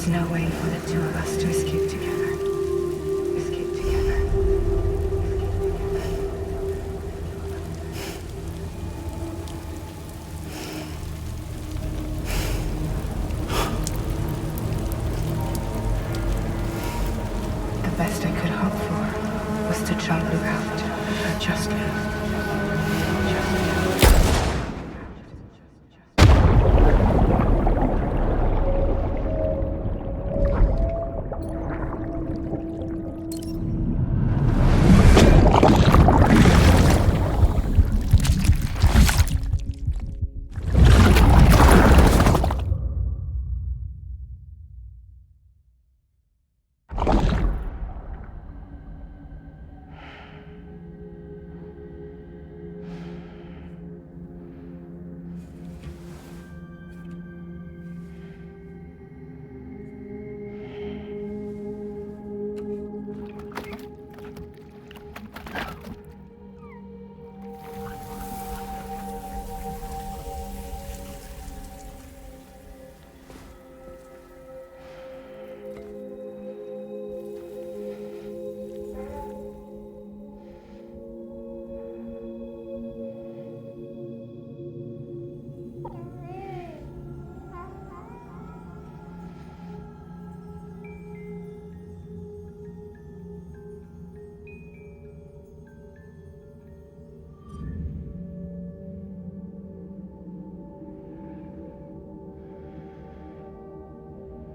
There's no way for the two of us to escape together. Escape together. The best I could hope for was to jump Luke out. Just Luke.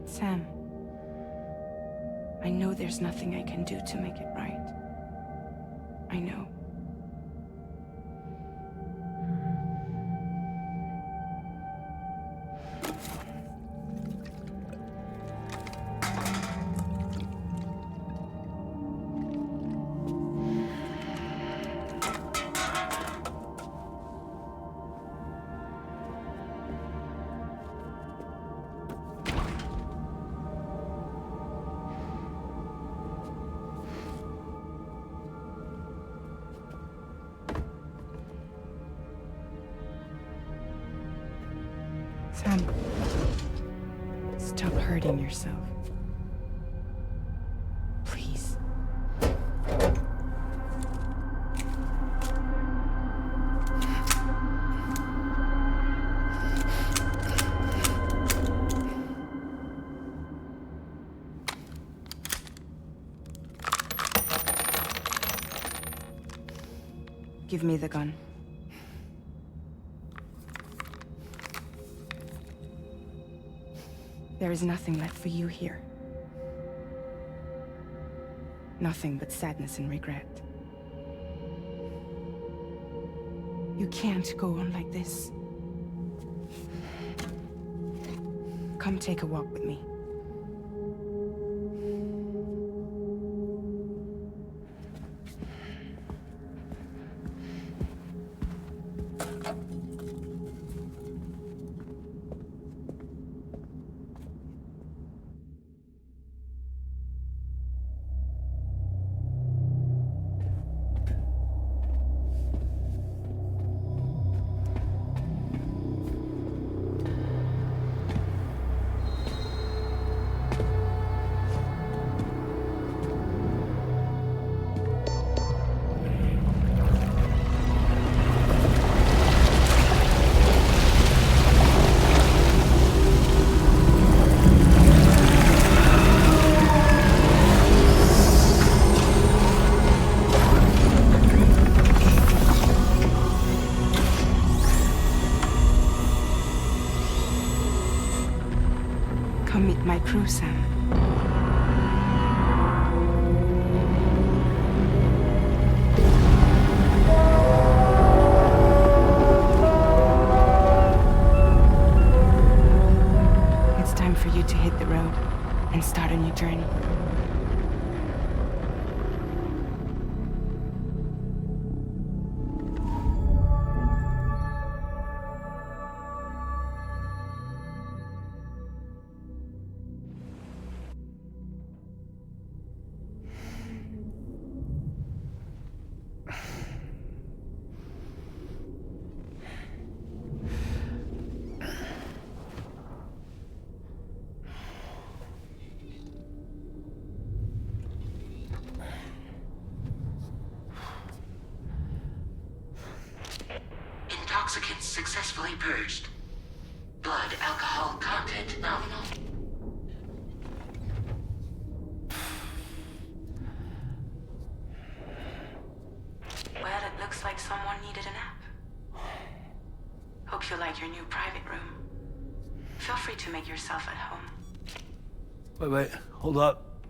Sam, I know there's nothing I can do to make it right. I know. Sam, stop hurting yourself. Please. Give me the gun. There is nothing left for you here. Nothing but sadness and regret. You can't go on like this. Come take a walk with me. Come meet my crew, Sam. It's time for you to hit the road and start a new journey. Toxicants successfully purged. Blood alcohol content nominal. Well, it looks like someone needed a nap. Hope you like your new private room. Feel free to make yourself at home. Wait, hold up.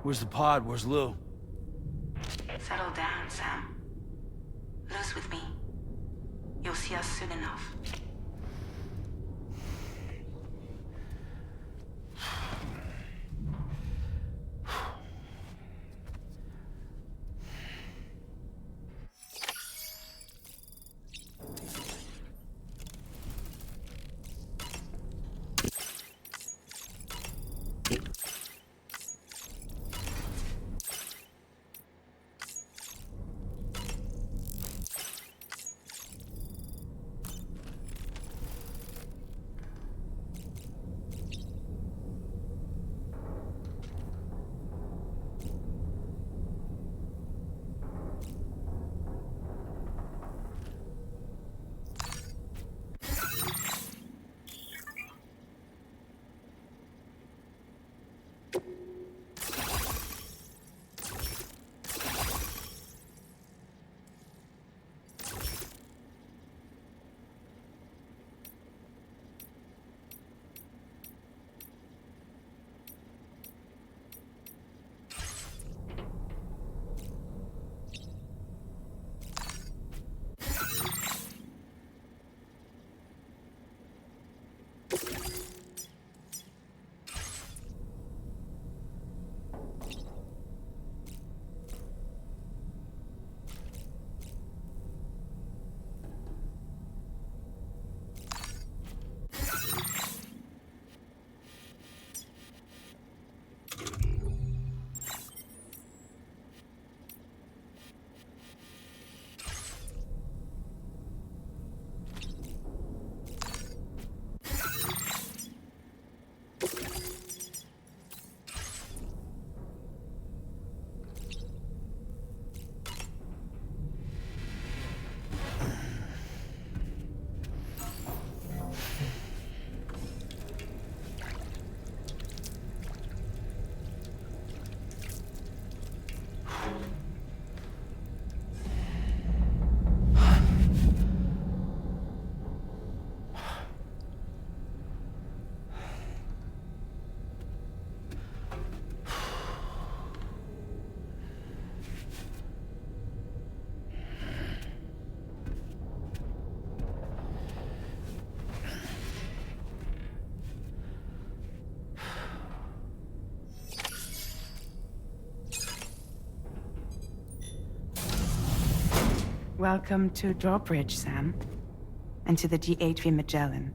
Where's the pod? Where's Lou? Settle down, Sam. Lou's with me. You'll see us soon enough. Welcome to Drawbridge, Sam. And to the DHV Magellan,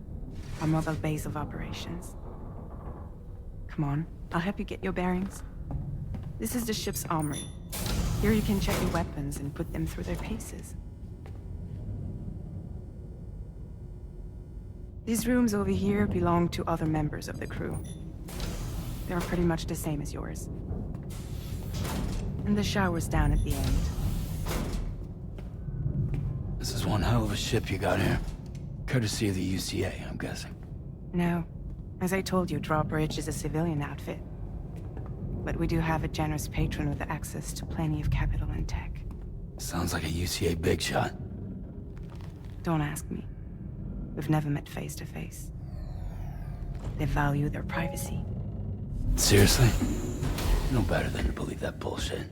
our mobile base of operations. Come on, I'll help you get your bearings. This is the ship's armory. Here you can check your weapons and put them through their paces. These rooms over here belong to other members of the crew. They're pretty much the same as yours. And the shower's down at the end. This is one hell of a ship you got here. Courtesy of the UCA, I'm guessing. No. As I told you, Drawbridge is a civilian outfit. But we do have a generous patron with access to plenty of capital and tech. Sounds like a UCA big shot. Don't ask me. We've never met face to face. They value their privacy. Seriously? No better than to believe that bullshit.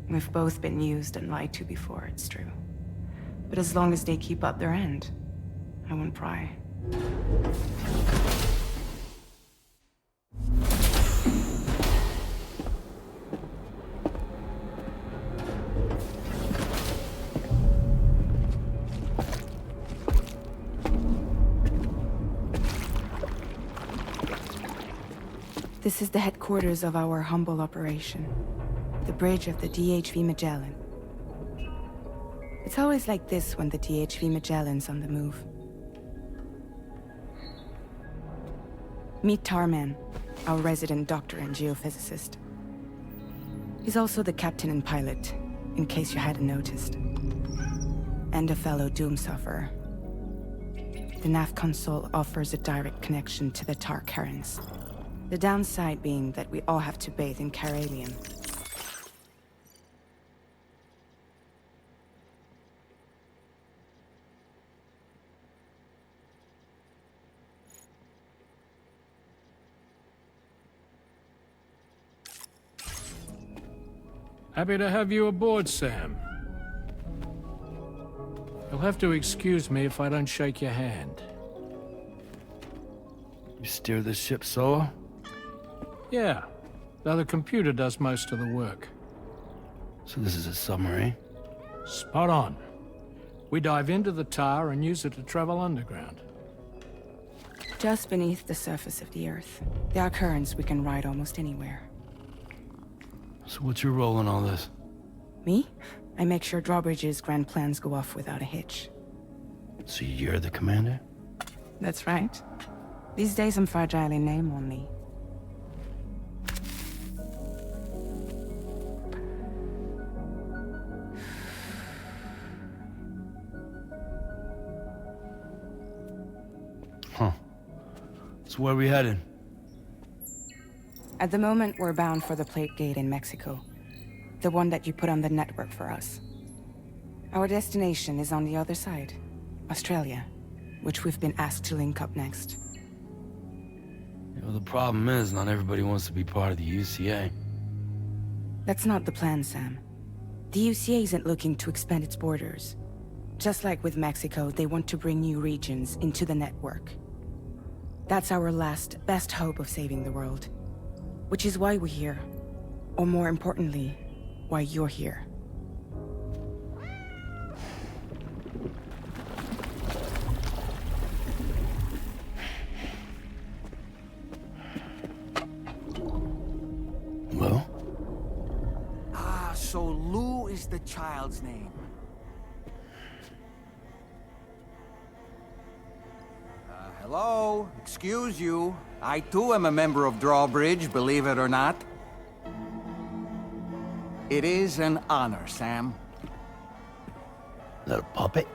We've both been used and lied to before, it's true. But as long as they keep up their end, I won't pry. This is the headquarters of our humble operation. The bridge of the DHV Magellan. It's always like this when the DHV Magellan's on the move. Meet Tarman, our resident doctor and geophysicist. He's also the captain and pilot, in case you hadn't noticed. And a fellow Doom sufferer. The nav console offers a direct connection to the tar currents. The downside being that we all have to bathe in Caralium. Happy to have you aboard, Sam. You'll have to excuse me if I don't shake your hand. You steer this ship solo? Yeah, though the computer does most of the work. So this is a submarine? Spot on. We dive into the tar and use it to travel underground. Just beneath the surface of the Earth, there are currents we can ride almost anywhere. So what's your role in all this? Me? I make sure Drawbridge's grand plans go off without a hitch. So you're the commander? That's right. These days I'm fragile in name only. Huh. So where are we headed? At the moment, we're bound for the Plate Gate in Mexico. The one that you put on the network for us. Our destination is on the other side, Australia, which we've been asked to link up next. You know, the problem is, not everybody wants to be part of the UCA. That's not the plan, Sam. The UCA isn't looking to expand its borders. Just like with Mexico, they want to bring new regions into the network. That's our last, best hope of saving the world. Which is why we're here. Or more importantly, why you're here. Well? Ah, so Lou is the child's name. Hello? Excuse you. I too am a member of Drawbridge, believe it or not. It is an honor, Sam. Is that a puppet?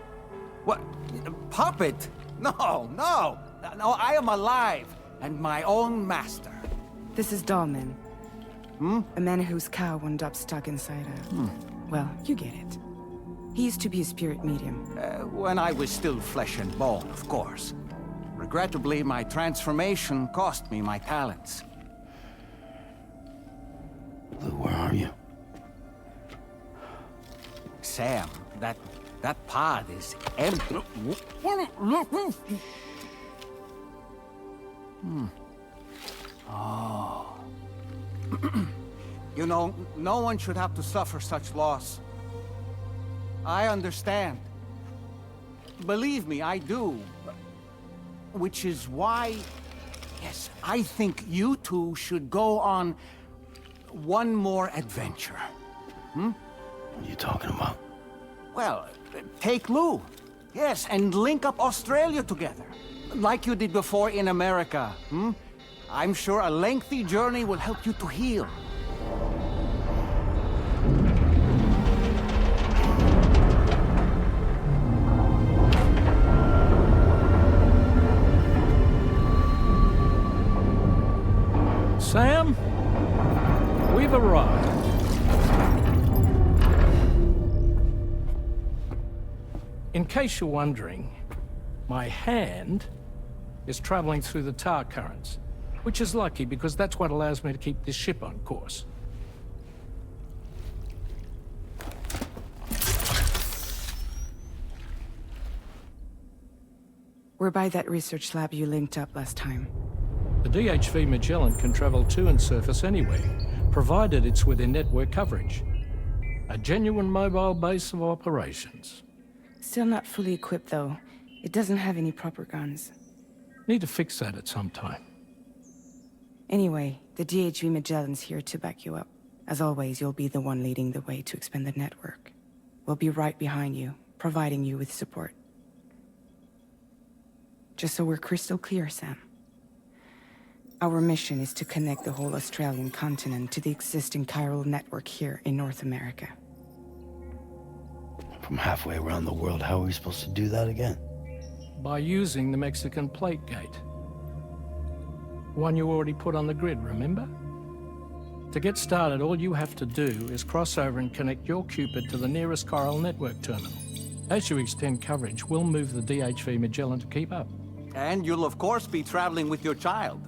What? A puppet? No, no! No, I am alive, and my own master. This is Dahlman. A man whose cow wound up stuck inside a... Well, you get it. He used to be a spirit medium. When I was still flesh and bone, of course. Regrettably, my transformation cost me my talents. Lou, where are you? Sam, that pod is empty. Oh. You know, no one should have to suffer such loss. I understand. Believe me, I do. Which is why, yes, I think you two should go on one more adventure. What are you talking about? Well, take Lou. Yes, and link up Australia together. Like you did before in America. I'm sure a lengthy journey will help you to heal. Sam, we've arrived. In case you're wondering, my hand is traveling through the tar currents, which is lucky because that's what allows me to keep this ship on course. We're by that research lab you linked up last time. The DHV Magellan can travel to and surface anywhere, provided it's within network coverage. A genuine mobile base of operations. Still not fully equipped, though. It doesn't have any proper guns. Need to fix that at some time. Anyway, the DHV Magellan's here to back you up. As always, you'll be the one leading the way to expand the network. We'll be right behind you, providing you with support. Just so we're crystal clear, Sam. Our mission is to connect the whole Australian continent to the existing chiral network here in North America. from halfway around the world. How are we supposed to do that again? By using the Mexican plate gate. One you already put on the grid, remember? To get started, all you have to do is cross over and connect your Cupid to the nearest Coral network terminal. As you extend coverage, we'll move the DHV Magellan to keep up. And you'll of course be traveling with your child.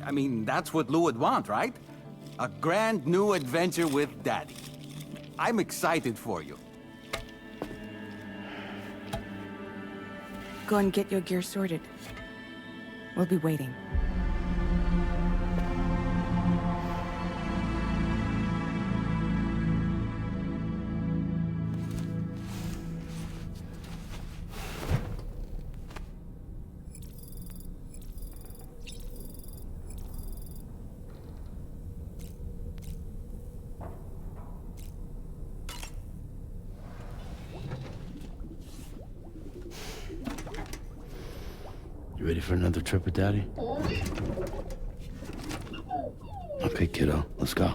I mean, that's what Lou would want, right? A grand new adventure with Daddy. I'm excited for you. Go and get your gear sorted. We'll be waiting. You ready for another trip with Daddy? Okay, kiddo, let's go.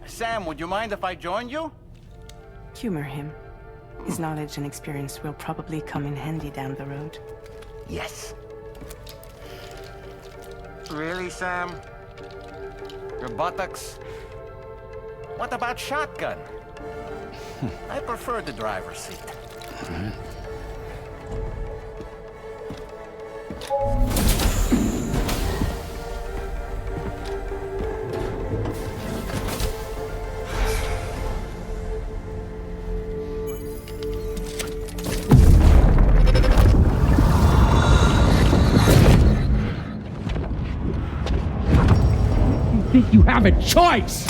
Sam, would you mind if I joined you? Humor him. His knowledge and experience will probably come in handy down the road. Yes. Really, Sam? Your buttocks? What about shotgun? I prefer the driver's seat. Think you have a choice!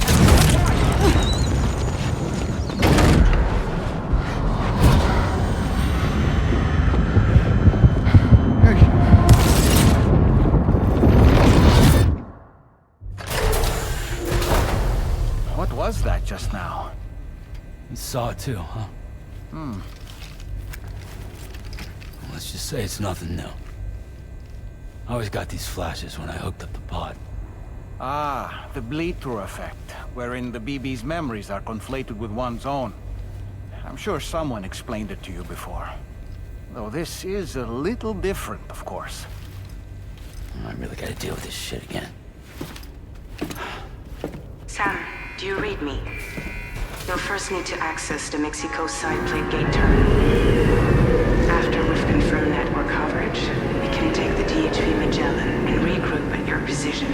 What was that just now? You saw it too, huh? Let's just say it's nothing new. I always got these flashes when I hooked up the pod. Ah, the bleed-through effect, wherein the BB's memories are conflated with one's own. I'm sure someone explained it to you before. Though this is a little different, of course. I really gotta deal with this shit again. Sam, do you read me? You'll first need to access the Mexico side plate gate terminal. After we've confirmed network coverage, we can take the DHV Magellan and regroup at your position.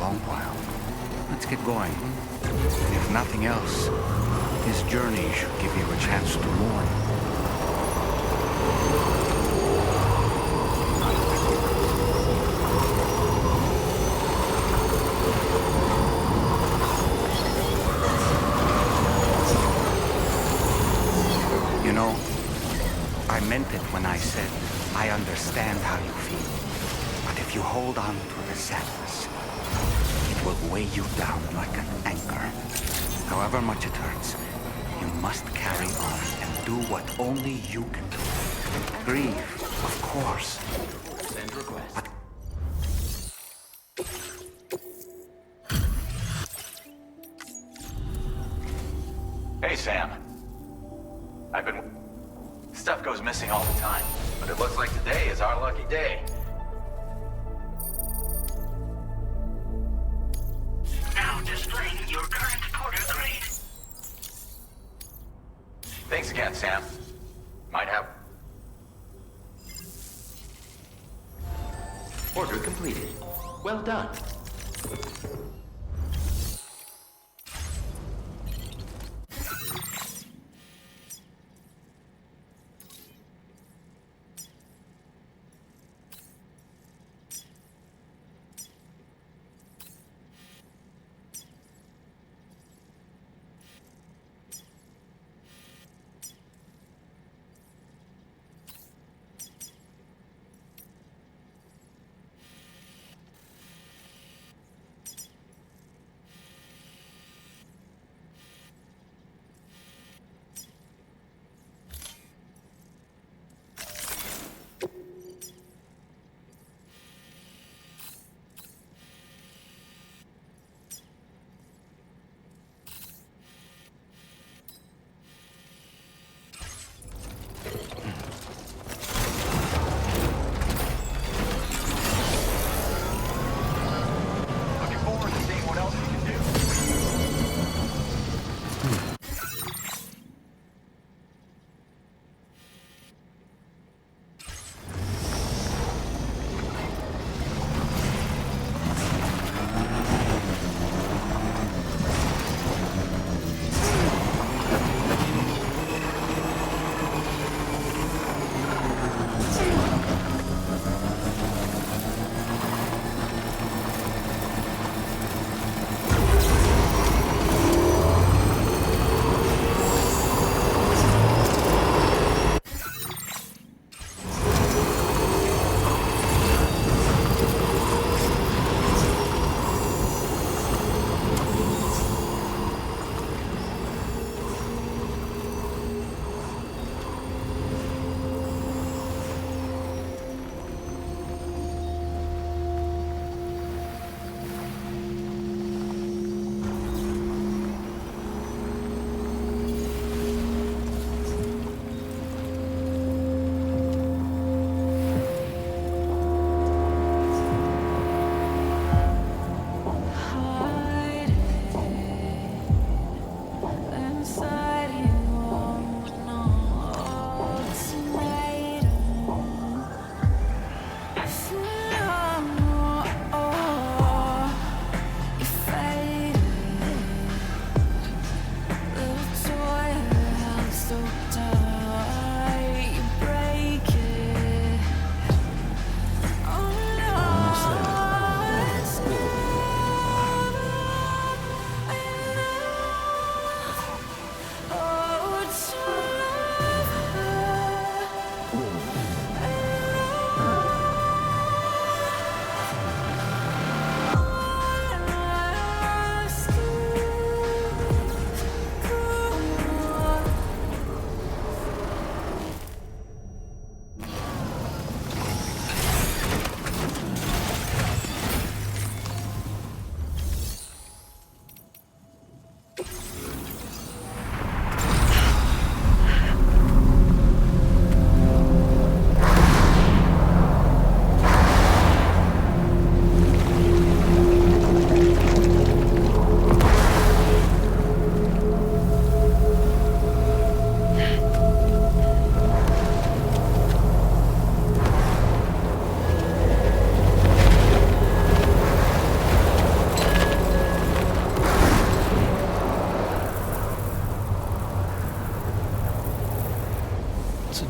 long while. Let's get going. If nothing else, this journey should give you a chance to mourn. You know, I meant it when I said I understand how you feel. But if you hold on to the sadness, it will weigh you down like an anchor. However much it hurts, you must carry on and do what only you can do. Grieve, of course. But Hey, Sam. Stuff goes missing all the time, but it looks like today is our lucky day. Now displaying your current porter grade. Thanks again, Sam. Might have... Order completed. Well done.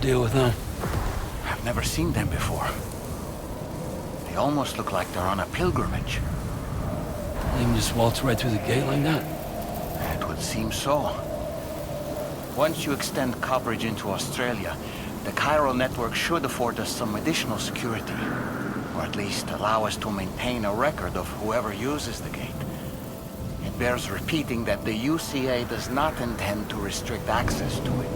deal with them? I've never seen them before. They almost look like they're on a pilgrimage. They can just waltz right through the gate like that? It would seem so. Once you extend coverage into Australia, the chiral network should afford us some additional security. Or at least allow us to maintain a record of whoever uses the gate. It bears repeating that the UCA does not intend to restrict access to it.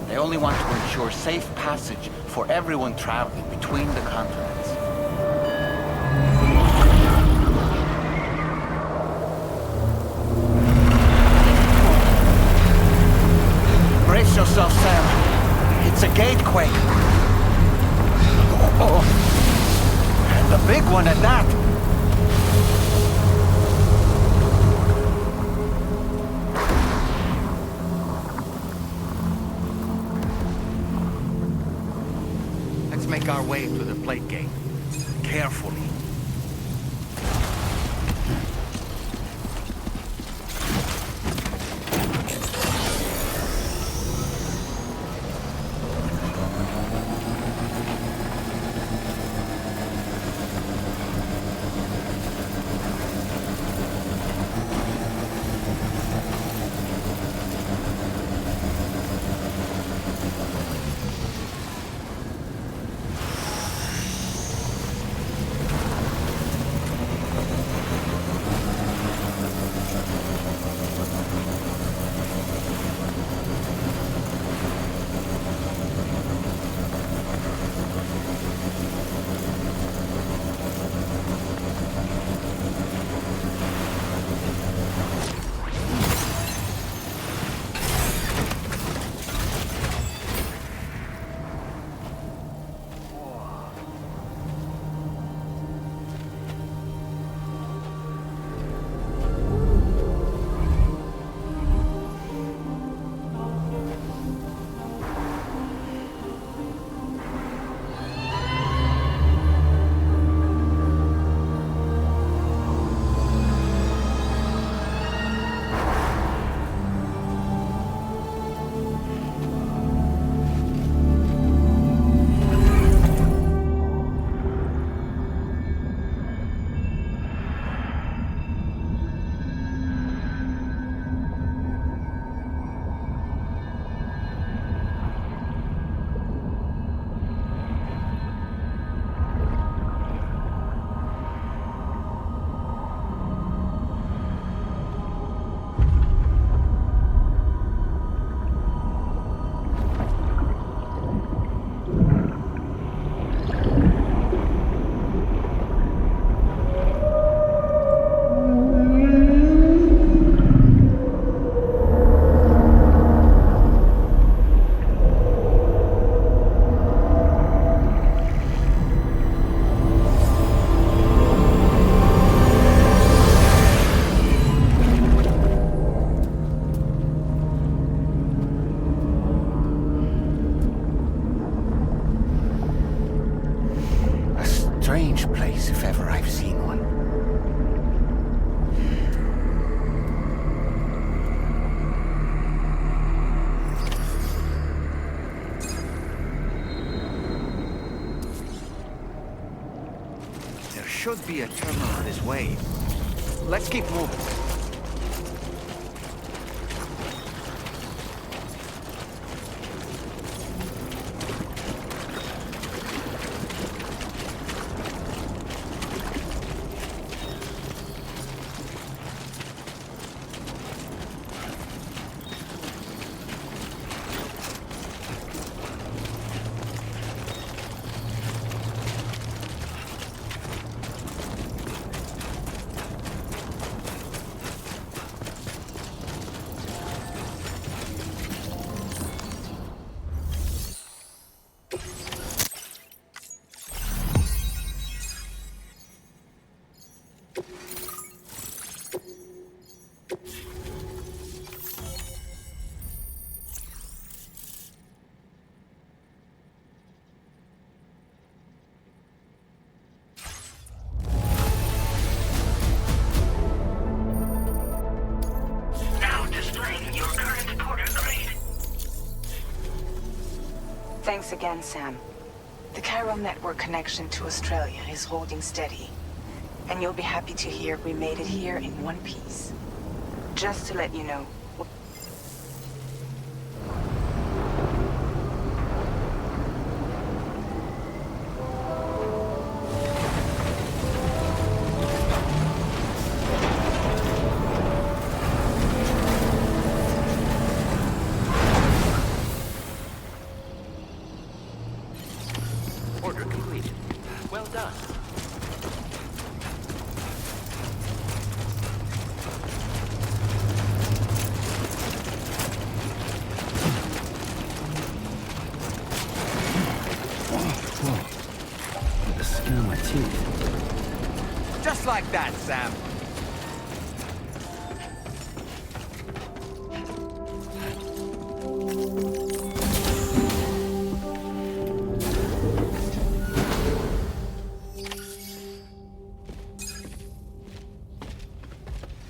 They only want to ensure safe passage for everyone traveling between the continents. Brace yourself, Sam. It's a gatequake. Oh, and a big one at that. Let's make our way to the plate gate. Carefully. Strange place, if ever I've seen one. There should be a terminal this way. Let's keep moving. Thanks again, Sam. The chiral network connection to Australia is holding steady. And you'll be happy to hear we made it here in one piece. Just to let you know. Order completed. Well done. The skin on my teeth. Just like that, Sam.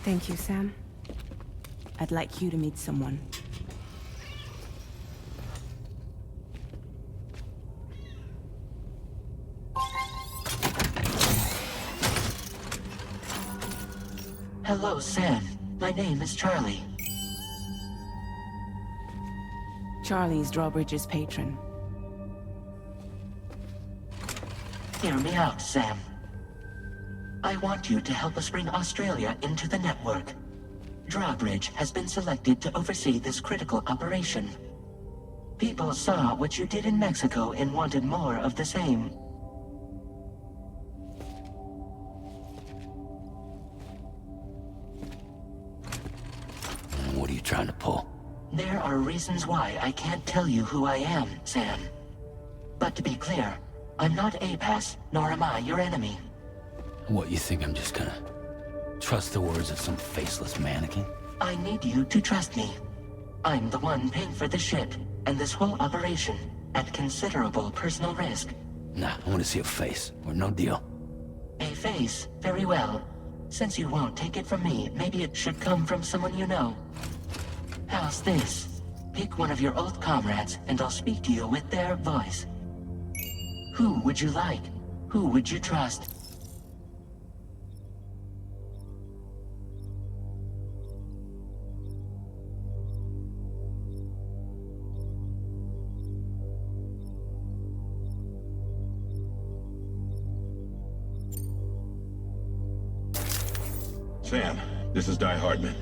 Thank you, Sam. I'd like you to meet someone. Hello, Sam. My name is Charlie. Charlie's Drawbridge's patron. Hear me out, Sam. I want you to help us bring Australia into the network. Drawbridge has been selected to oversee this critical operation. People saw what you did in Mexico and wanted more of the same. What are you trying to pull? There are reasons why I can't tell you who I am, Sam. But to be clear, I'm not APAS, nor am I your enemy. What, you think I'm just gonna trust the words of some faceless mannequin? I need you to trust me. I'm the one paying for the ship and this whole operation at considerable personal risk. Nah, I want to see a face, or no deal. A face, very well. Since you won't take it from me, maybe it should come from someone you know. How's this? Pick one of your old comrades, and I'll speak to you with their voice. Who would you like? Who would you trust? Sam, this is Die Hardman.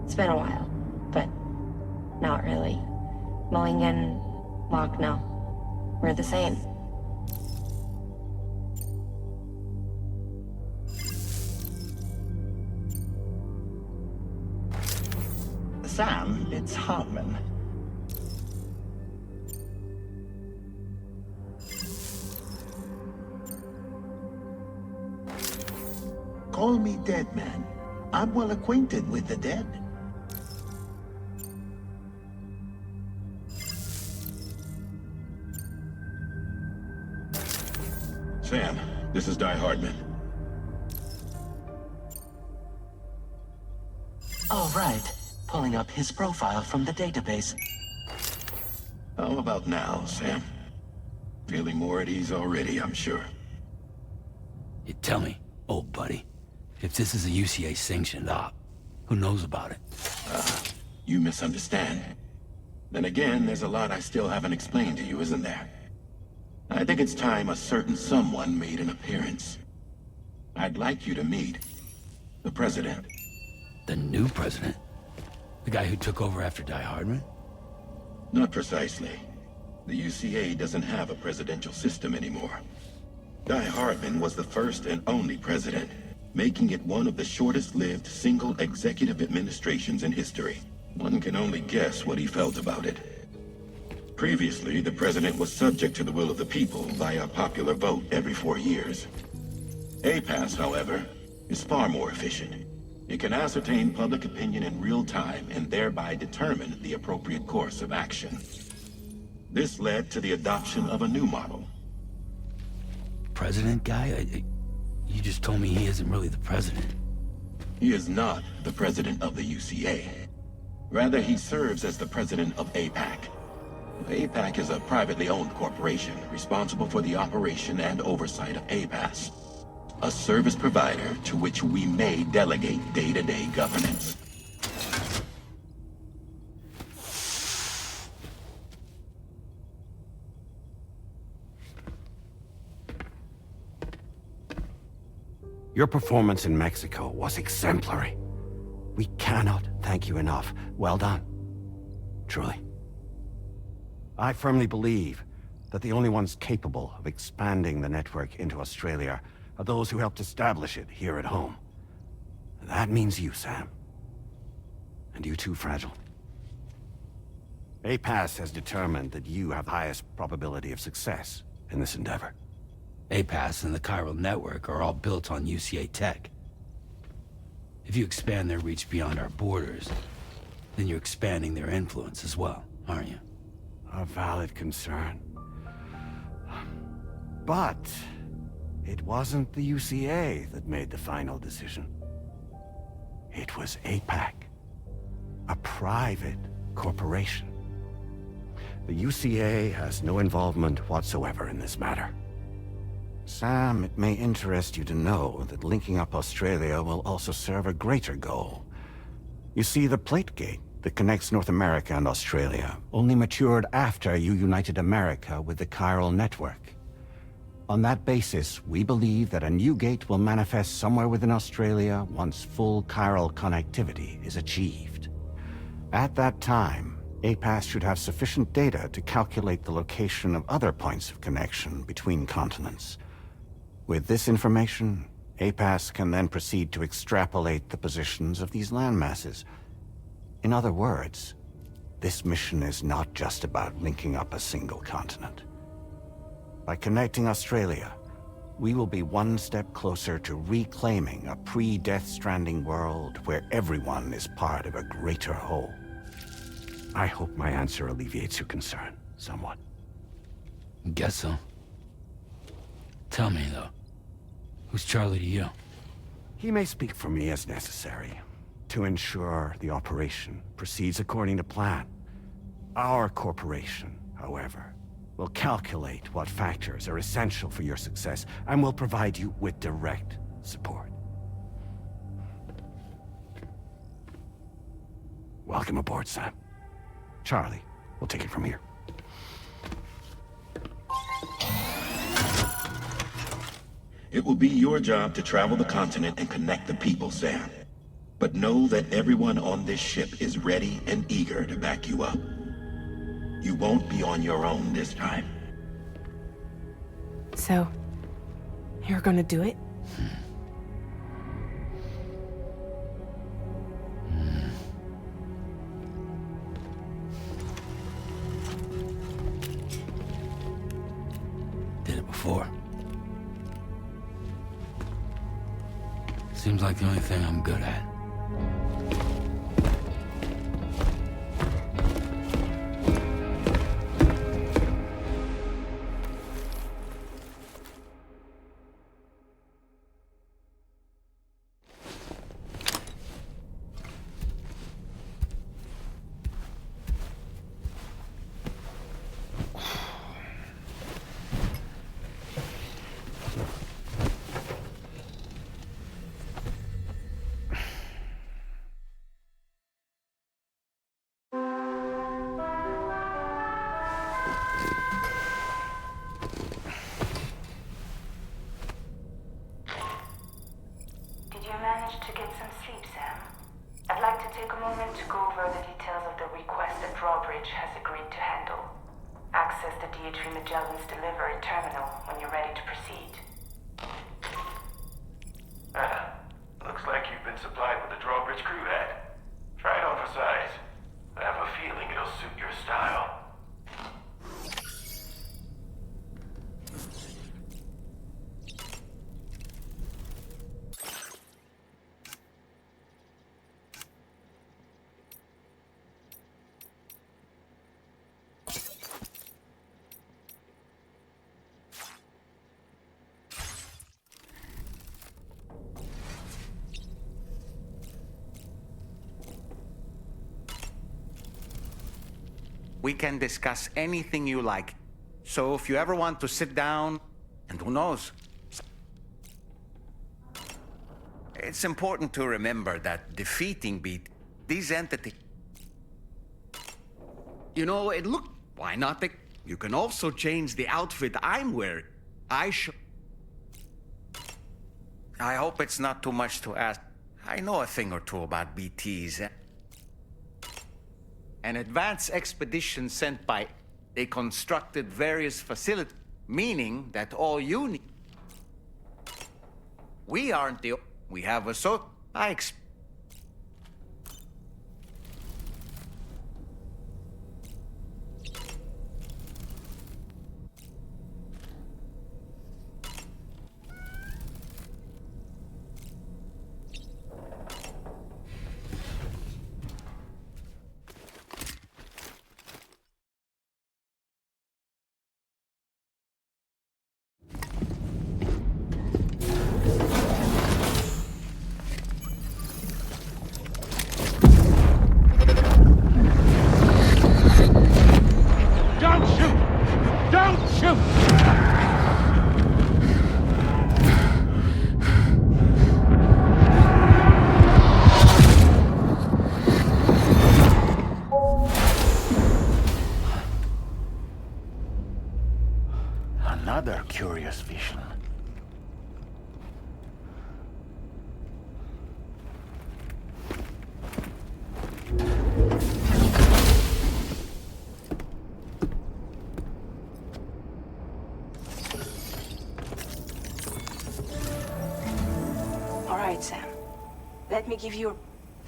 It's been a while, but not really. Mulligan, Locke, no. We're the same. Sam, it's Hartman. Call me Dead Man. I'm well acquainted with the dead. Sam, this is Die Hardman. All right. Pulling up his profile from the database. How about now, Sam? Feeling more at ease already, I'm sure. You tell me, old buddy, if this is a UCA-sanctioned op, who knows about it? You misunderstand. Then again, there's a lot I still haven't explained to you, isn't there? I think it's time a certain someone made an appearance. I'd like you to meet the President. The new president? The guy who took over after Die Hardman? Not precisely. The UCA doesn't have a presidential system anymore. Die Hardman was the first and only president, making it one of the shortest-lived single executive administrations in history. One can only guess what he felt about it. Previously, the president was subject to the will of the people via popular vote every 4 years. APAS, however, is far more efficient. It can ascertain public opinion in real time and thereby determine the appropriate course of action. This led to the adoption of a new model. President guy? You just told me he isn't really the president. He is not the president of the UCA. Rather, he serves as the president of APAC. APAC is a privately owned corporation responsible for the operation and oversight of APAS, a service provider to which we may delegate day-to-day governance. Your performance in Mexico was exemplary. We cannot thank you enough. Well done. Truly. I firmly believe that the only ones capable of expanding the network into Australia are those who helped establish it here at home. That means you, Sam. And you too, Fragile. APAS has determined that you have the highest probability of success in this endeavor. APAS and the chiral network are all built on UCA tech. If you expand their reach beyond our borders, then you're expanding their influence as well, aren't you? A valid concern. But it wasn't the UCA that made the final decision. It was APAC, a private corporation. The UCA has no involvement whatsoever in this matter. Sam, it may interest you to know that linking up Australia will also serve a greater goal. You see, the plate gate that connects North America and Australia only matured after you united America with the chiral network. On that basis, we believe that a new gate will manifest somewhere within Australia once full chiral connectivity is achieved. At that time, APAS should have sufficient data to calculate the location of other points of connection between continents. With this information, APAS can then proceed to extrapolate the positions of these landmasses. In other words, this mission is not just about linking up a single continent. By connecting Australia, we will be one step closer to reclaiming a pre-Death Stranding world where everyone is part of a greater whole. I hope my answer alleviates your concern somewhat. Guess so. Tell me, though, who's Charlie to you? He may speak for me as necessary to ensure the operation proceeds according to plan. Our corporation, however, will calculate what factors are essential for your success and will provide you with direct support. Welcome aboard, Sam. Charlie, we'll take it from here. It will be your job to travel the continent and connect the people, Sam. But know that everyone on this ship is ready and eager to back you up. You won't be on your own this time. So, you're gonna do it? Did it before. Seems like the only thing I'm good at. Managed to get some sleep, Sam? I'd like to take a moment to go over the details of the request that Drawbridge has agreed to handle. Access the DH3 Magellan's delivery terminal when you're ready to proceed. Looks like you've been supplied with the Drawbridge crew hat. Try it on for size. I have a feeling it'll suit your style. We can discuss anything you like. So if you ever want to sit down, and who knows? It's important to remember that defeating these entities... You know, why not? You can also change the outfit I'm wearing. I hope it's not too much to ask. I know a thing or two about BTs. An advanced expedition sent by... They constructed various facilities, meaning that all you need... We aren't the... We have a Don't shoot! Don't shoot! Another curious vision. All right, Sam. Let me give you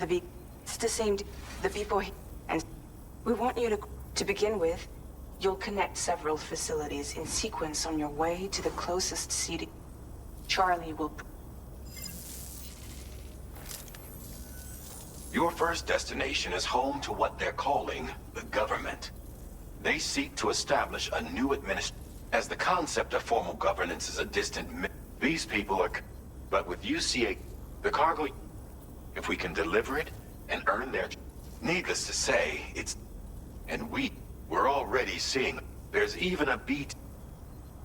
it's the same. The people and we want you to begin with. You'll connect several facilities in sequence on your way to the closest city. Charlie will... Your first destination is home to what they're calling the government. They seek to establish a new administration. As the concept of formal governance is a distant these people are... But with UCA, the cargo... If we can deliver it and earn their... Needless to say, it's... And we're already seeing... There's even a beat...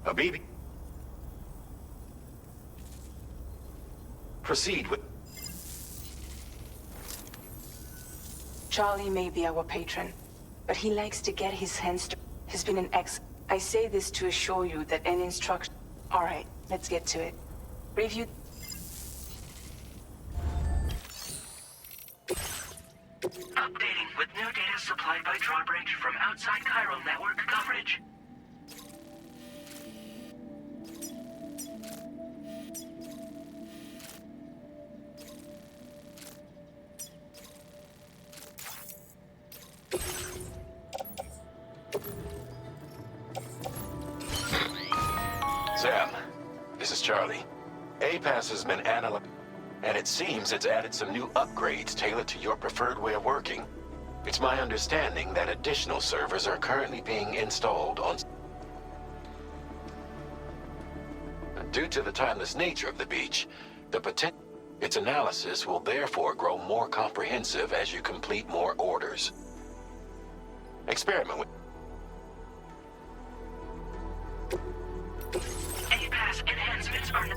A baby... Proceed with... Charlie may be our patron, but he likes to get his hands... Has been an ex... I say this to assure you that any instruction... All right, let's get to it. Review... Updating with new data supplied by Drawbridge from outside chiral network coverage. Sam, this is Charlie. APAS has been analyzed, and it seems it's added some new upgrades tailored to your preferred way of working. It's my understanding that additional servers are currently being installed on... Due to the timeless nature of the beach, its analysis will therefore grow more comprehensive as you complete more orders. Experiment with... APAS enhancements are...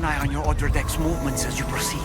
one eye on your order deck's movements as you proceed.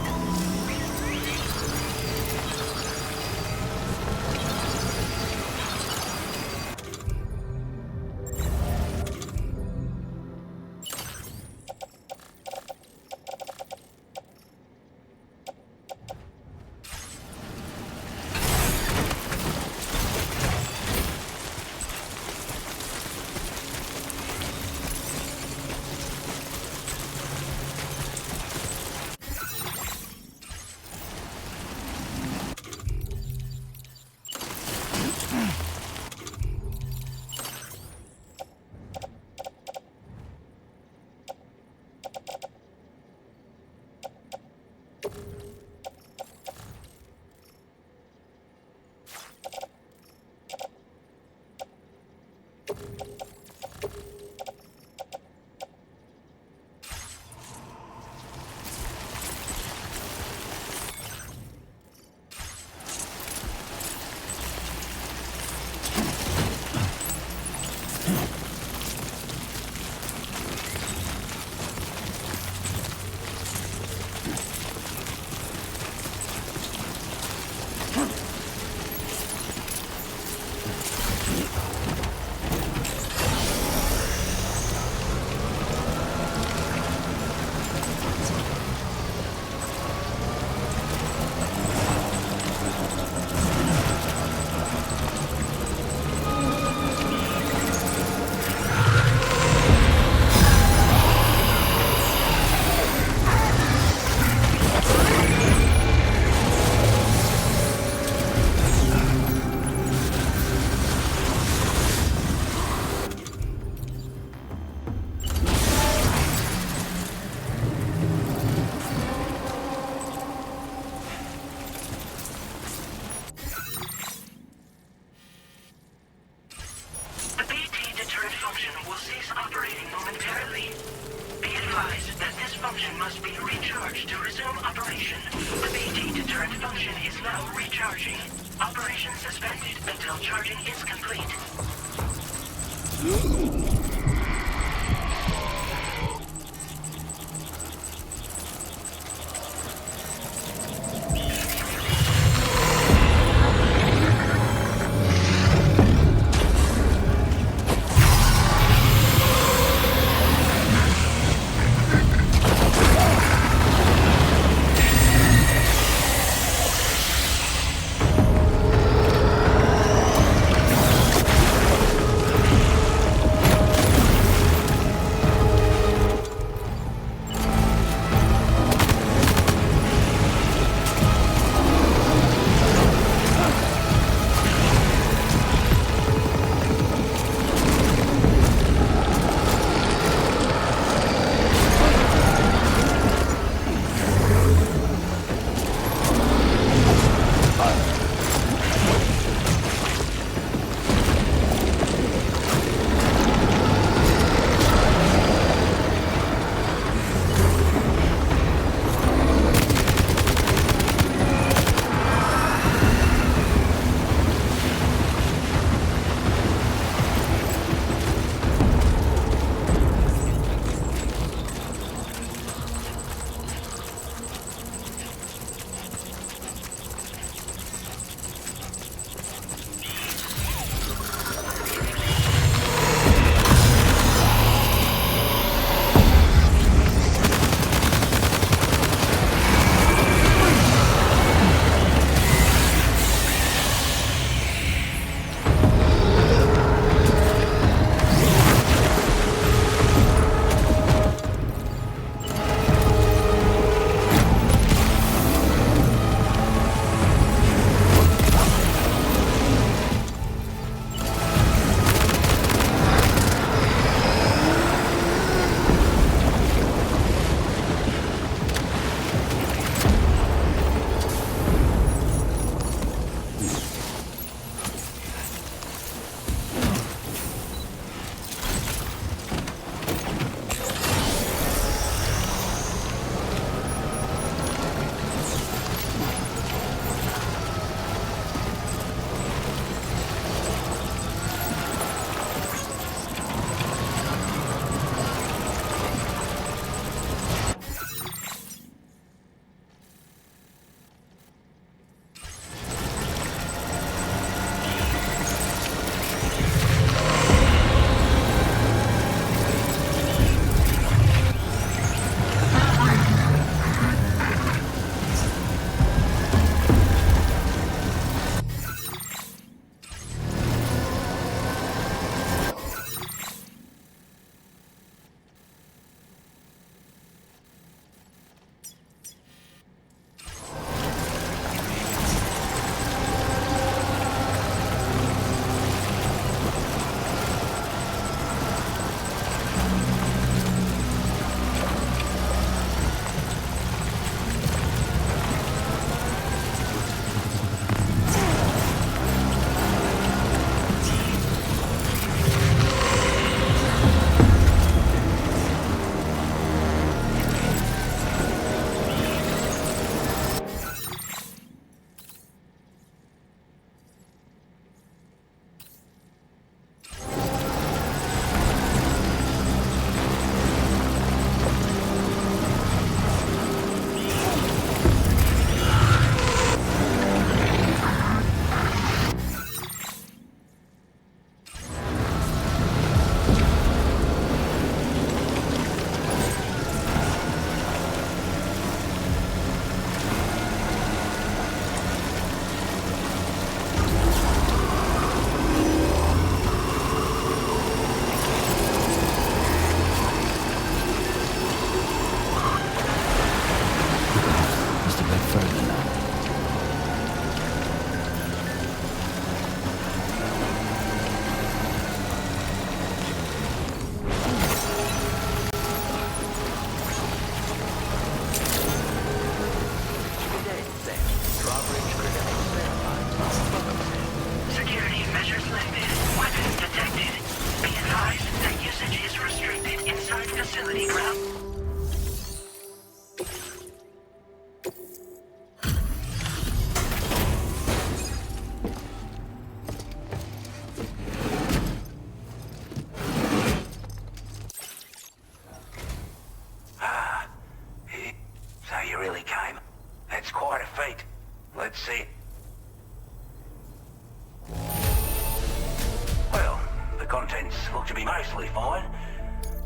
look to be mostly fine,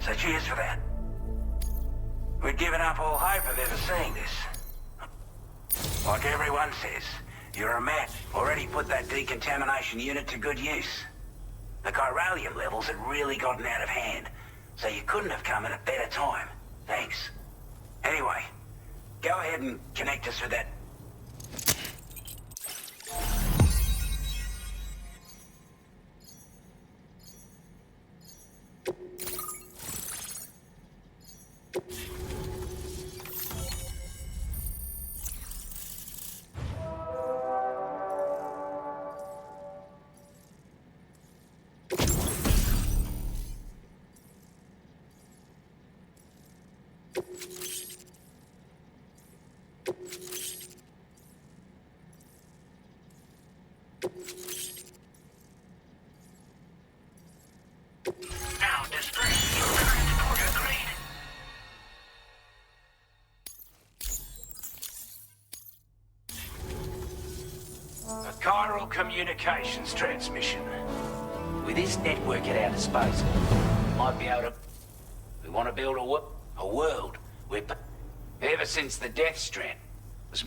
so cheers for that. We'd given up all hope of ever seeing this. Like everyone says, you're a man. Already put that decontamination unit to good use. The chiralium levels had really gotten out of hand, so you couldn't have come at a better time. Thanks. Anyway, go ahead and connect us with that. Now display your current order grade. A chiral communications transmission. With this network at our disposal, we might be able to... We want to build a world where... Ever since the Death Strand was...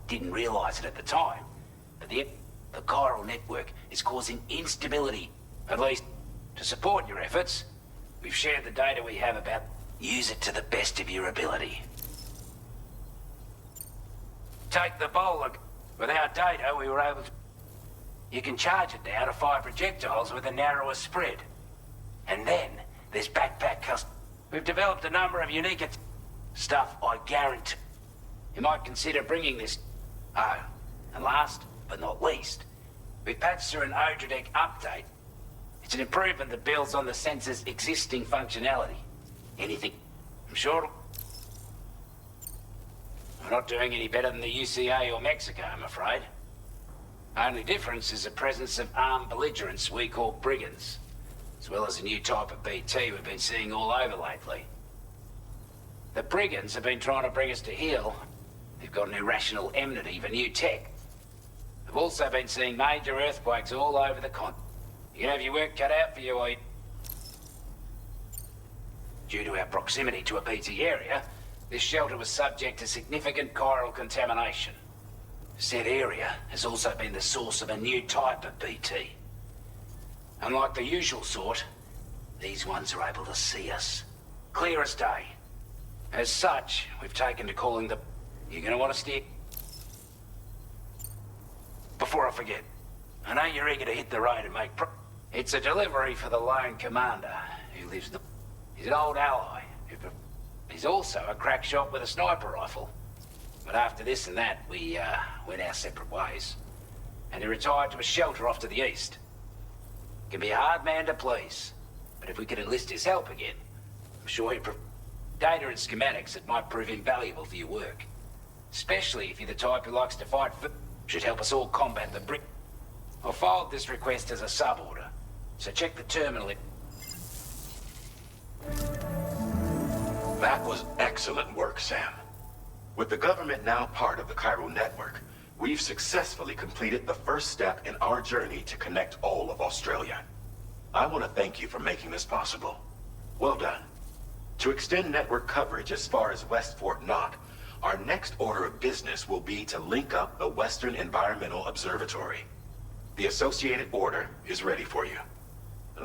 Didn't realize it at the time, but the chiral network is causing instability. At least, to support your efforts, we've shared the data we have about... Use it to the best of your ability. Take the bowler. With our data, we were able to... You can charge it now to fire projectiles with a narrower spread. And then, there's backpack custom. We've developed a number of unique... Stuff I guarantee. You might consider bringing this... Oh, and last but not least, we've patched through an Odradek update. It's an improvement that builds on the sensor's existing functionality. Anything... I'm sure... We're not doing any better than the UCA or Mexico, I'm afraid. Only difference is the presence of armed belligerents we call brigands, as well as a new type of BT we've been seeing all over lately. The brigands have been trying to bring us to heel. They've got an irrational enmity for new tech. We've also been seeing major earthquakes all over the continent. You can have your work cut out for you, or you... Due to our proximity to a BT area, this shelter was subject to significant chiral contamination. Said area has also been the source of a new type of BT. Unlike the usual sort, these ones are able to see us. Clear as day. As such, we've taken to calling the... You're gonna want to steer... Before I forget, I know you're eager to hit the road and make It's a delivery for the lone commander, who lives the... He's an old ally. He's also a crack shot with a sniper rifle. But after this and that, we, went our separate ways. And he retired to a shelter off to the east. Can be a hard man to please, but if we could enlist his help again, I'm sure he'd data and schematics that might prove invaluable for your work. Especially if you're the type who likes to fight for... Should help us all combat the brick. I'll filed this request as a sub-order, so check the terminal. That was excellent work, Sam. With the government now part of the chiral network, we've successfully completed the first step in our journey to connect all of Australia. I want to thank you for making this possible. Well done. To extend network coverage as far as West Fort Knox, our next order of business will be to link up the Western Environmental Observatory. The associated order is ready for you.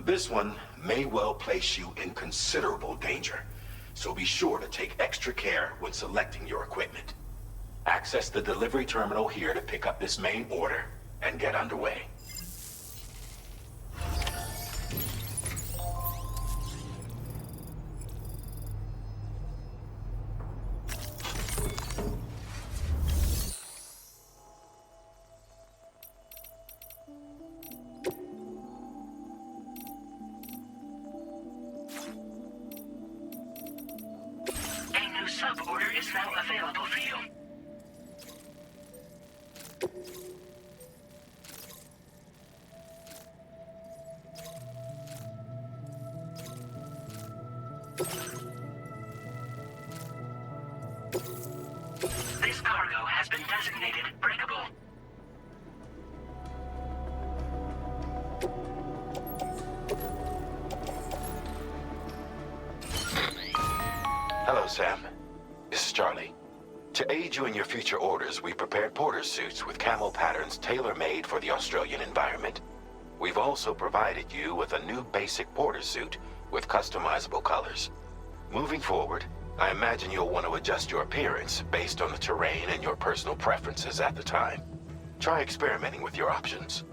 This one may well place you in considerable danger, so be sure to take extra care when selecting your equipment. Access the delivery terminal here to pick up this main order and get underway. Sub-order is now available for you. This cargo has been designated breakable. Sam. This is Charlie. To aid you in your future orders, we prepared porter suits with camo patterns tailor-made for the Australian environment. We've also provided you with a new basic porter suit with customizable colors. Moving forward, I imagine you'll want to adjust your appearance based on the terrain and your personal preferences at the time. Try experimenting with your options.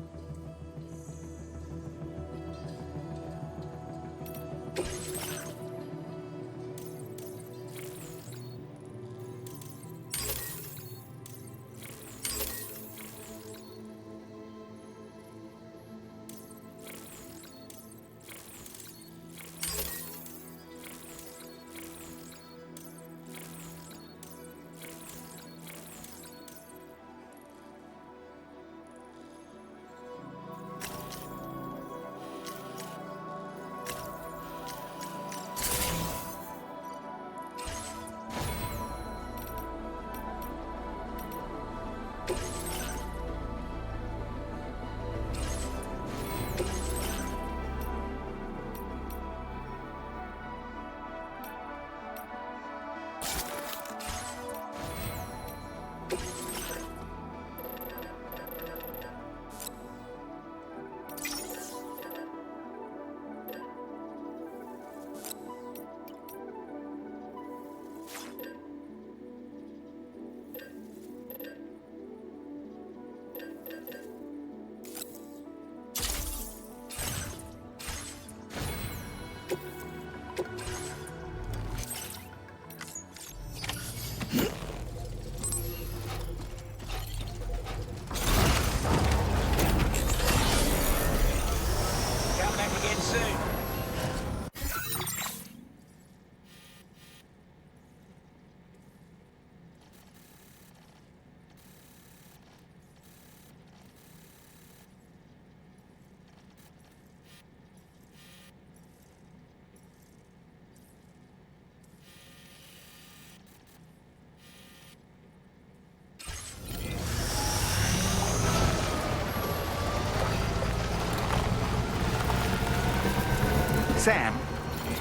Sam,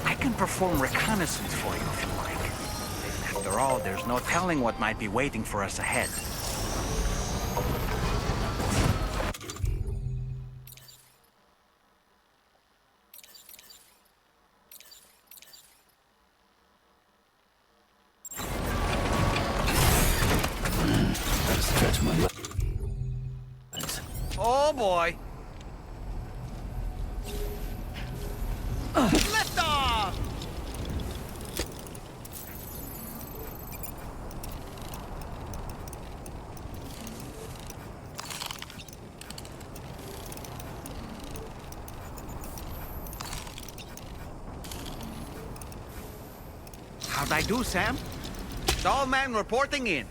I can perform reconnaissance for you if you like. After all, there's no telling what might be waiting for us ahead. Gotta stretch my legs. Oh boy! Lift off! How'd I do, Sam? Stallman reporting in.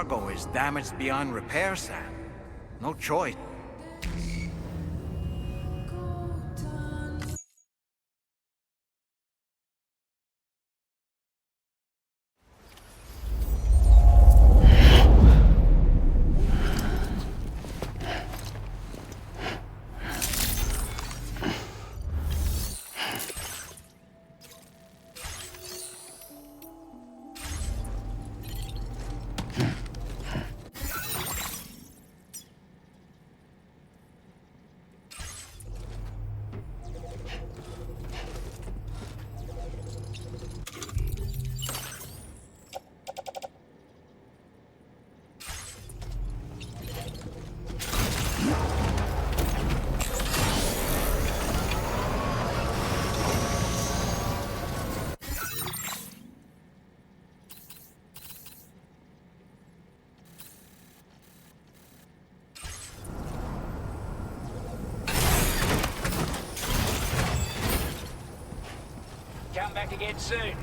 cargo is damaged beyond repair, Sam. No choice. Come back again soon.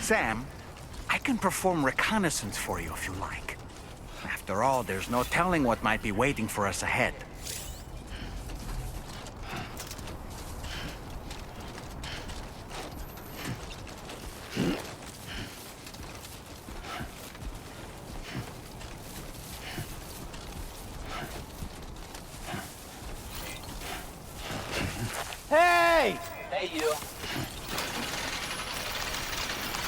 Sam, I can perform reconnaissance for you if you like. After all, there's no telling what might be waiting for us ahead. Hey! Hey, you.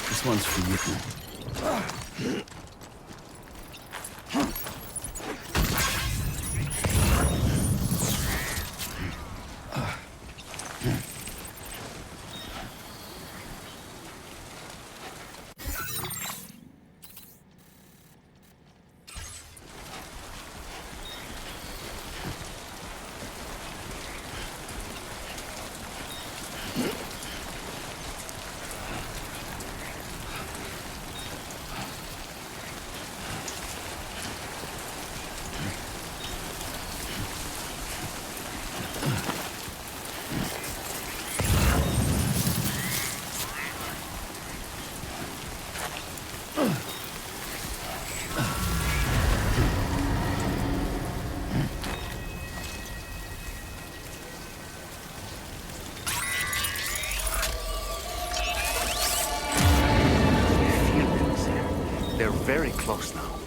This one's for you. They're very close now.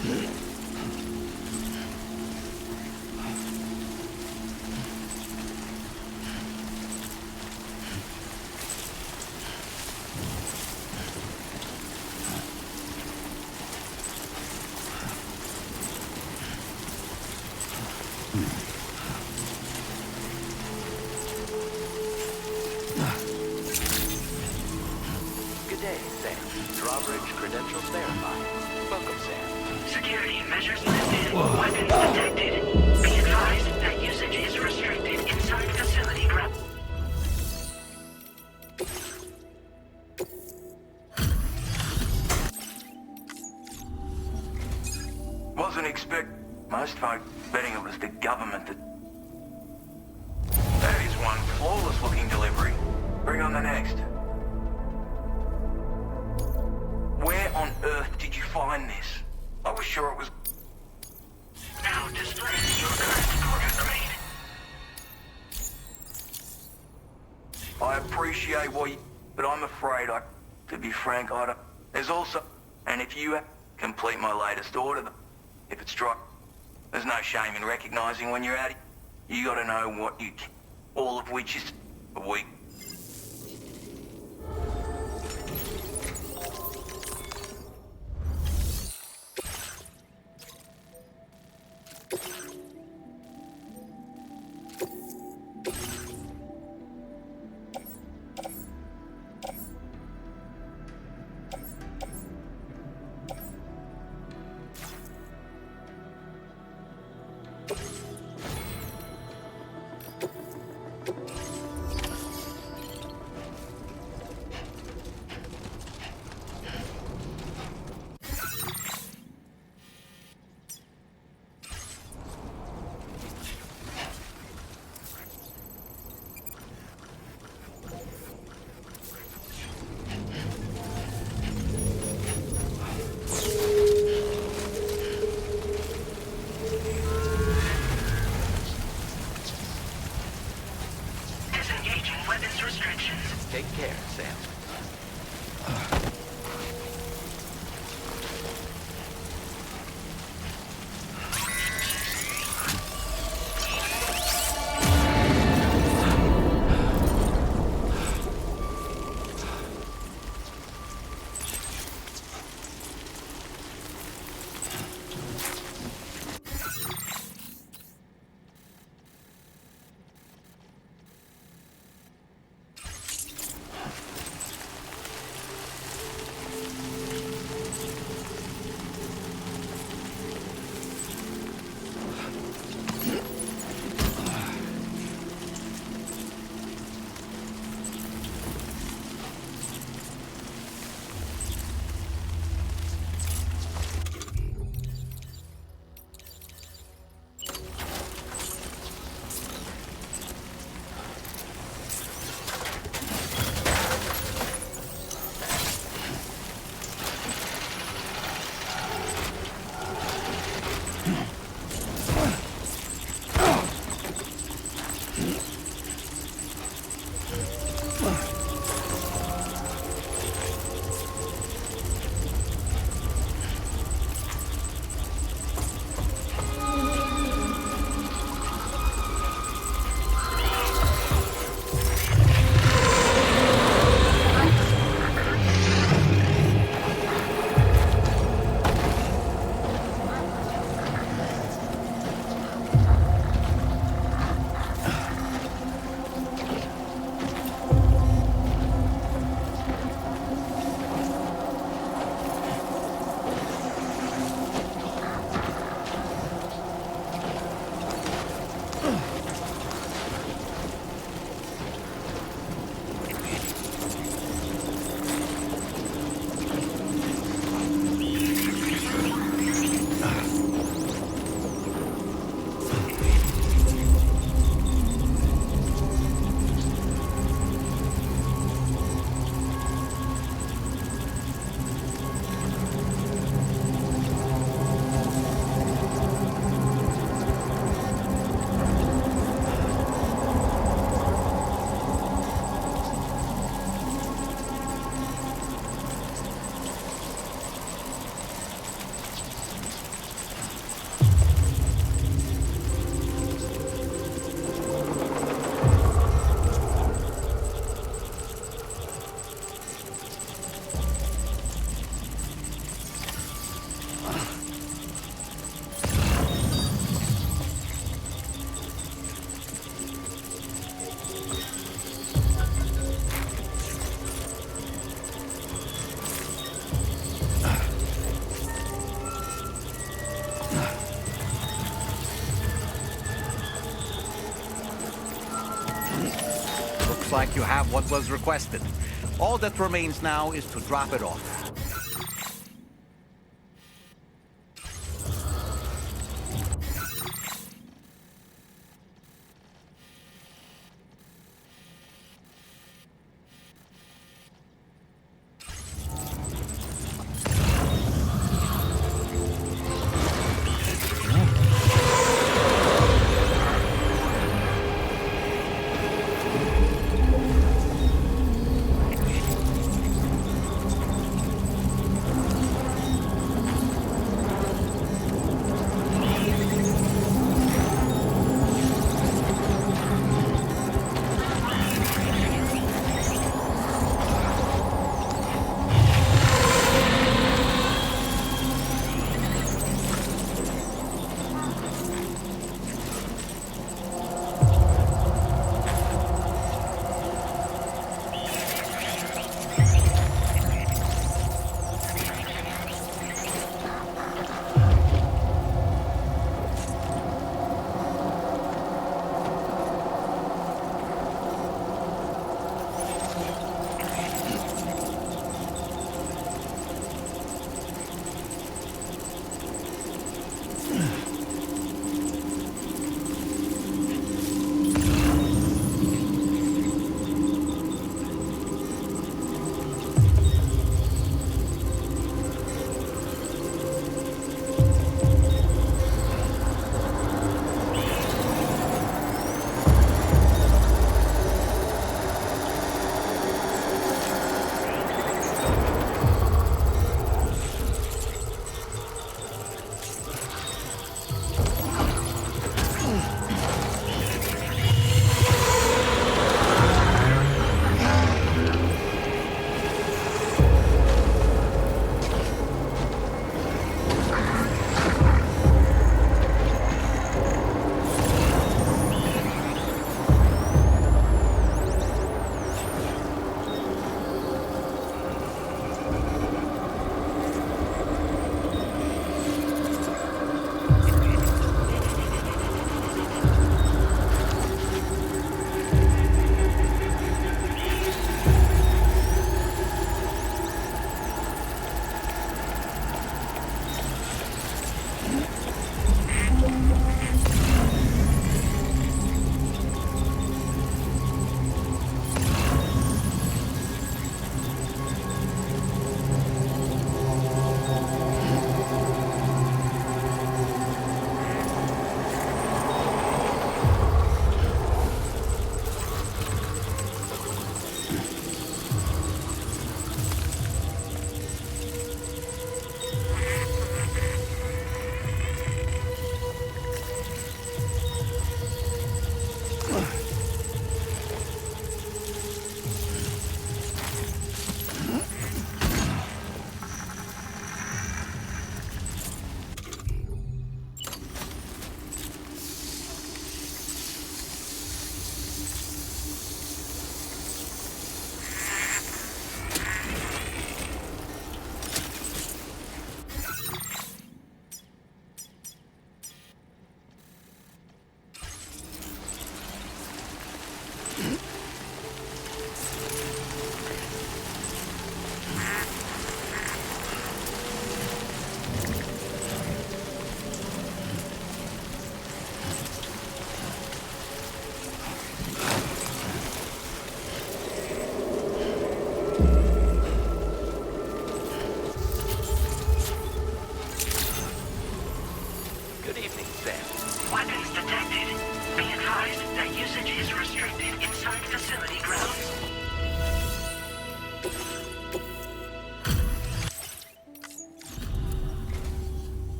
Good day, Sam. Drawbridge credentials verified. Welcome, Sam. Security measures lifted. Weapons detected. Be advised that usage is restricted inside facility ground. Wasn't most folk betting it was the government that... That is one flawless looking delivery. Bring on the next. Where on earth did you find this? I was sure it was... Now displaying your current quarter grade. I appreciate what you... But I'm afraid to be frank, I don't... There's also... And if you complete my latest order, if it's dry, there's no shame in recognizing when you're out. You gotta know what you can, all of which is a week. Take care, Sam. Looks like you have what was requested. All that remains now is to drop it off.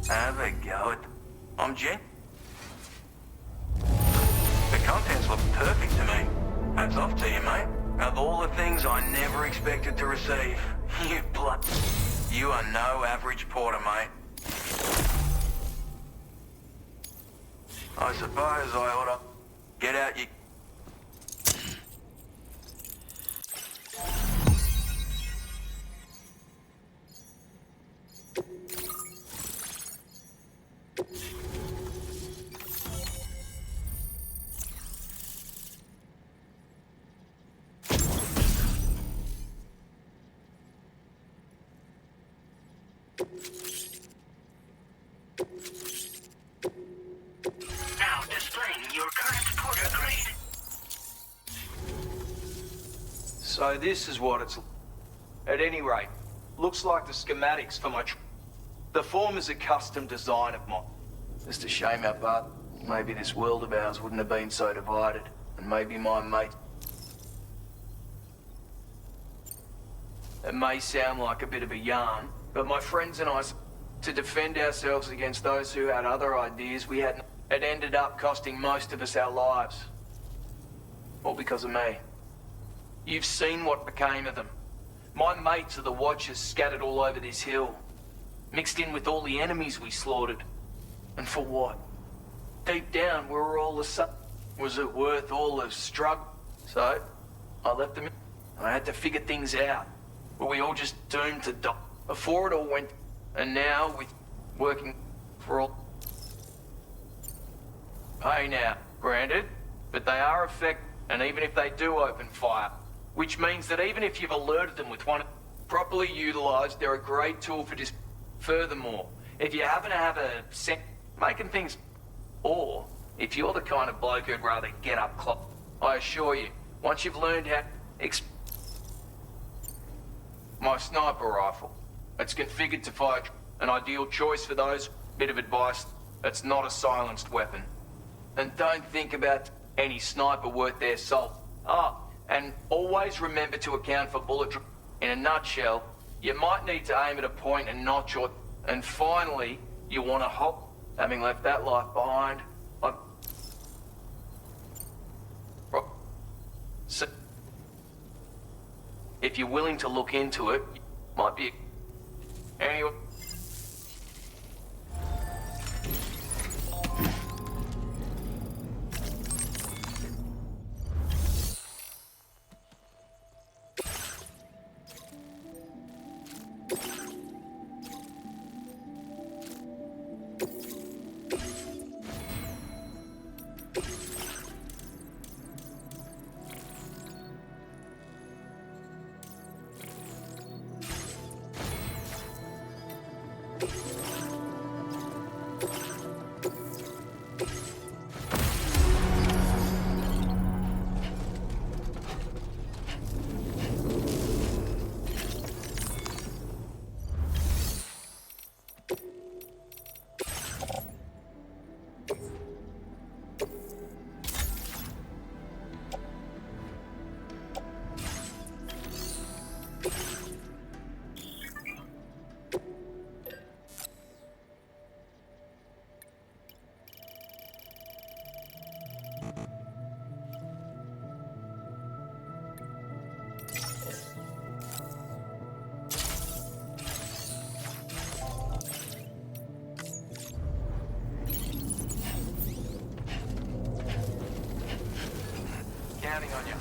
Have a go. I'm Jen. The contents look perfect to me. Hats off to you, mate. Of all the things I never expected to receive, you are no average porter, mate. I suppose I ought to get out you... Now displaying your current porter grade. So this is what it's... At any rate, looks like the schematics for my... The form is a custom design of mine. Just a shame how bad. Maybe this world of ours wouldn't have been so divided. And maybe my mate... It may sound like a bit of a yarn, but my friends and I... To defend ourselves against those who had other ideas we hadn't... It ended up costing most of us our lives. All because of me. You've seen what became of them. My mates are the Watchers scattered all over this hill. Mixed in with all the enemies we slaughtered. And for what? Deep down, we were all the same. Was it worth all the struggle? So, I left them in. I had to figure things out. Were we all just doomed to die? Before it all went... And now, with working for all... Hey now, granted, but they are effective, and even if they do open fire, which means that even if you've alerted them with one properly utilized, they're a great tool for just... Furthermore, if you happen to have a making things... Or, if you're the kind of bloke who'd rather get up close, I assure you, once you've learned how... My sniper rifle. It's configured to fire an ideal choice for those. Bit of advice, it's not a silenced weapon. And don't think about any sniper worth their salt. And always remember to account for bullet drop. In a nutshell, you might need to aim at a point and not your... And finally, you want to hop. Having left that life behind, So, if you're willing to look into it, might be... Anyway... Counting on you.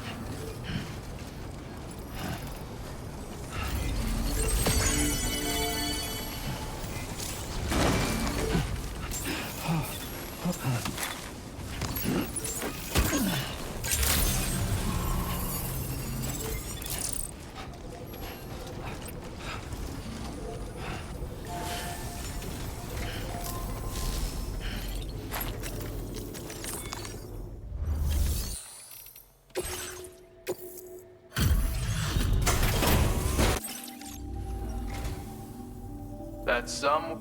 That's some...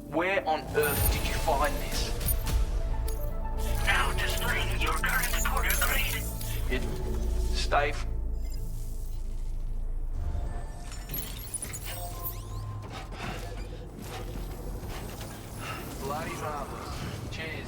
Where on earth did you find this? Now displaying your current porter grade. It... Stay... Bloody marvelous. Cheers.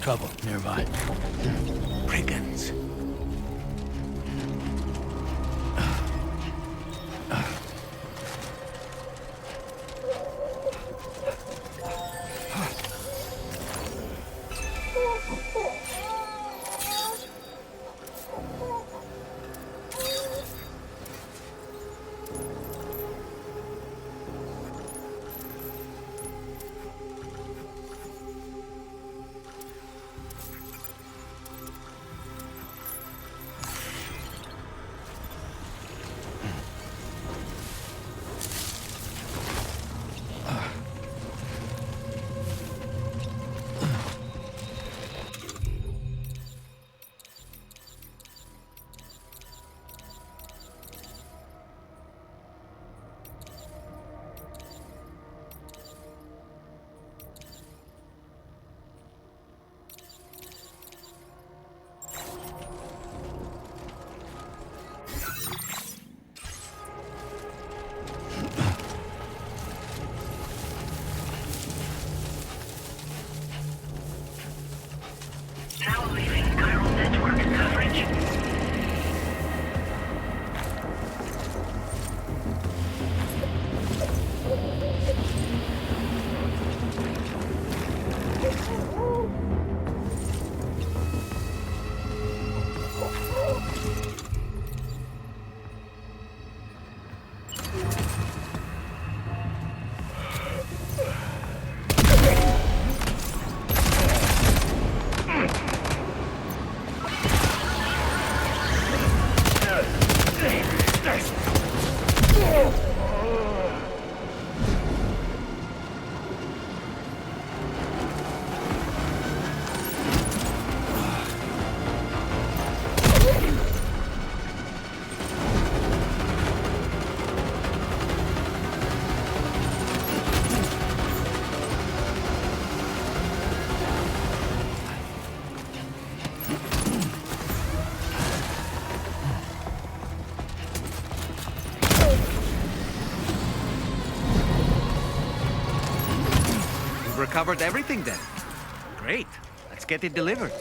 Trouble nearby. Brigands. Now leaving chiral network coverage. Recovered everything then. Great. Let's get it delivered.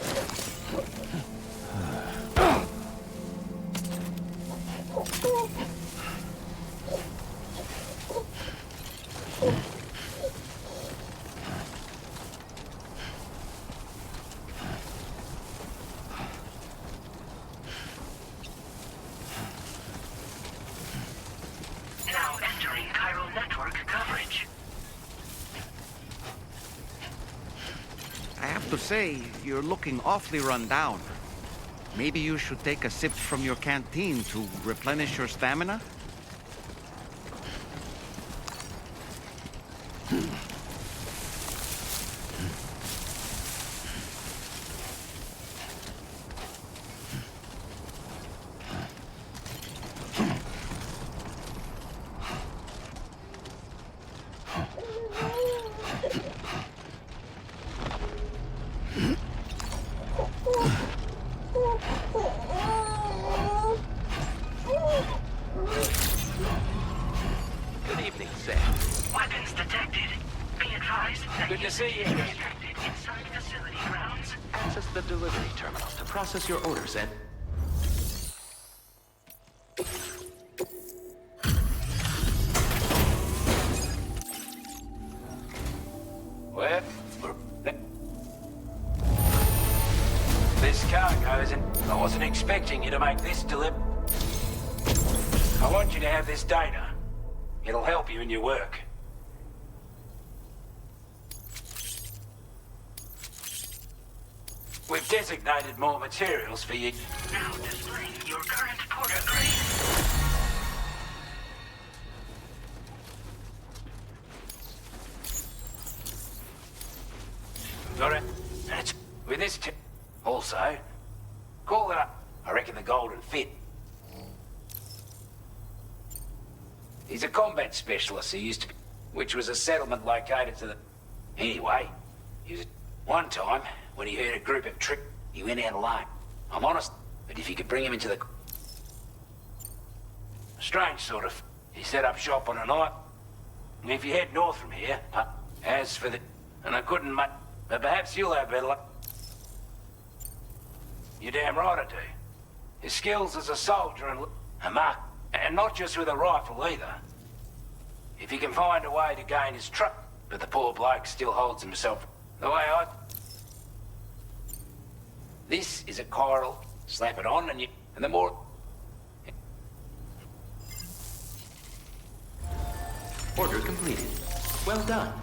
have to say, you're looking awfully run down. Maybe you should take a sip from your canteen to replenish your stamina? Good evening, Sam. Weapons detected. Be advised that Good to see you. restricted inside facility grounds. Access the delivery terminal to process your orders and... Well, this cargo's in. I wasn't expecting you to make this delivery. I want you to have this data. It'll help you in your work. We've designated more materials for you. Now displaying your current porter grade. Got it? That's with this also, call it up. I reckon the golden fit. He's a combat specialist. He used to be, which was a settlement located to the... Anyway, he was... One time, when he heard a group of he went out alone. I'm honest, but if you could bring him into the... Strange sort of... He set up shop on a night. And if you head north from here, as for the... And I couldn't but perhaps you'll have better luck. You're damn right I do. His skills as a soldier and a mark, and not just with a rifle either. If he can find a way to gain his trust, but the poor bloke still holds himself the way I... This is a coral. Slap it on and the more... Order completed. Well done.